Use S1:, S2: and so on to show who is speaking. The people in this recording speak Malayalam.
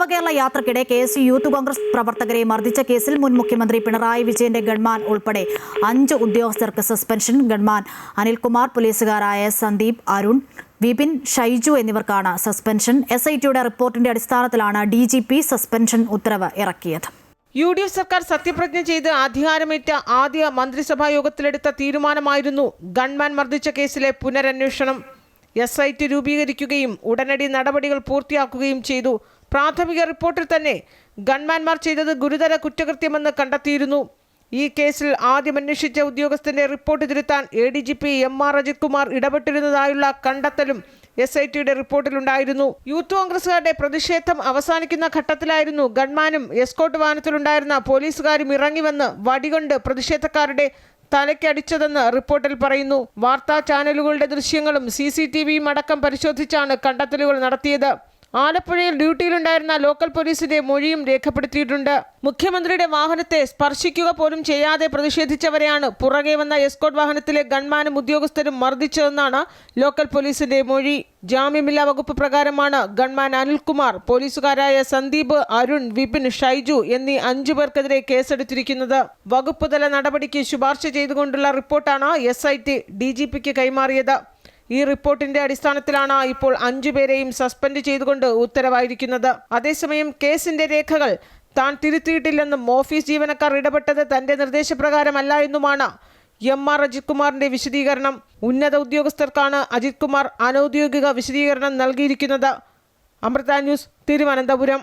S1: നവകേരള യാത്രക്കിടെ KSU യൂത്ത് കോൺഗ്രസ് പ്രവർത്തകരെ മർദ്ദിച്ച കേസിൽ മുൻ മുഖ്യമന്ത്രി പിണറായി വിജയന്റെ ഗൺമാൻ ഉൾപ്പെടെ 5 ഉദ്യോഗസ്ഥർക്ക് സസ്പെൻഷൻ. ഗൺമാൻ അനിൽകുമാർ, പോലീസുകാരായ സന്ദീപ്, അരുൺ, വിപിൻ, ഷൈജു എന്നിവർക്കാണ് സസ്പെൻഷൻ. SITയുടെ റിപ്പോർട്ടിന്റെ അടിസ്ഥാനത്തിലാണ് DGP സസ്പെൻഷൻ ഉത്തരവ് ഇറക്കിയത്.
S2: UDF സർക്കാർ സത്യപ്രതിജ്ഞ ചെയ്ത് അധികാരമേറ്റ ആദ്യ മന്ത്രിസഭാ യോഗത്തിലെടുത്ത തീരുമാനമായിരുന്നു ഗൺമാൻ മർദ്ദിച്ച കേസിലെ പുനരന്വേഷണം. SIT രൂപീകരിക്കുകയും ഉടനടി നടപടികൾ പൂർത്തിയാക്കുകയും ചെയ്തു. പ്രാഥമിക റിപ്പോർട്ടിൽ തന്നെ ഗൺമാൻമാർ ചെയ്തത് ഗുരുതര കുറ്റകൃത്യമെന്ന് കണ്ടെത്തിയിരുന്നു. ഈ കേസിൽ ആദ്യം അന്വേഷിച്ച ഉദ്യോഗസ്ഥന്റെ റിപ്പോർട്ട് തിരുത്താൻ ADGP MR അജിത് കുമാർ ഇടപെട്ടിരുന്നതായുള്ള കണ്ടെത്തലും SITയുടെ റിപ്പോർട്ടിലുണ്ടായിരുന്നു. യൂത്ത് കോൺഗ്രസുകാരുടെ പ്രതിഷേധം അവസാനിക്കുന്ന ഘട്ടത്തിലായിരുന്നു ഗൺമാനും എസ്കോർട്ട് വാഹനത്തിലുണ്ടായിരുന്ന പോലീസുകാരും ഇറങ്ങിവന്ന് വടികൊണ്ട് പ്രതിഷേധക്കാരുടെ തലയ്ക്കടിച്ചതെന്ന് റിപ്പോർട്ടിൽ പറയുന്നു. വാർത്താ ചാനലുകളുടെ ദൃശ്യങ്ങളും CCTVയും അടക്കം പരിശോധിച്ചാണ് കണ്ടെത്തലുകൾ നടത്തിയത്. ആലപ്പുഴയിൽ ഡ്യൂട്ടിയിലുണ്ടായിരുന്ന ലോക്കൽ പോലീസിന്റെ മൊഴിയും രേഖപ്പെടുത്തിയിട്ടുണ്ട്. മുഖ്യമന്ത്രിയുടെ വാഹനത്തെ സ്പർശിക്കുക പോലും ചെയ്യാതെ പ്രതിഷേധിച്ചവരെയാണ് പുറകെ വന്ന എസ്കോർട്ട് വാഹനത്തിലെ ഗൺമാനും ഉദ്യോഗസ്ഥരും മർദ്ദിച്ചതെന്നാണ് ലോക്കൽ പോലീസിന്റെ മൊഴി. ജാമ്യമില്ലാ വകുപ്പ് പ്രകാരമാണ് ഗൺമാൻ അനിൽകുമാർ, പോലീസുകാരായ സന്ദീപ്, അരുൺ, വിപിൻ, ഷൈജു എന്നീ 5 പേർക്കെതിരെ കേസെടുത്തിരിക്കുന്നത്. വകുപ്പ് തല നടപടിക്ക് ശുപാർശ ചെയ്തുകൊണ്ടുള്ള റിപ്പോർട്ടാണ് SIT DGPക്ക് കൈമാറിയത്. ഈ റിപ്പോർട്ടിന്റെ അടിസ്ഥാനത്തിലാണ് ഇപ്പോൾ 5 പേരെയും സസ്പെൻഡ് ചെയ്തുകൊണ്ട് ഉത്തരവായിരിക്കുന്നത്. അതേസമയം കേസിന്റെ രേഖകൾ താൻ തിരുത്തിയിട്ടില്ലെന്നും ഓഫീസ് ജീവനക്കാർ ഇടപെട്ടത് തന്റെ നിർദ്ദേശപ്രകാരമല്ല എന്നുമാണ് MR അജിത് കുമാറിന്റെ വിശദീകരണം. ഉന്നത ഉദ്യോഗസ്ഥർക്കാണ് അജിത് കുമാർ അനൌദ്യോഗിക വിശദീകരണം നൽകിയിരിക്കുന്നത്. അമൃത ന്യൂസ്, തിരുവനന്തപുരം.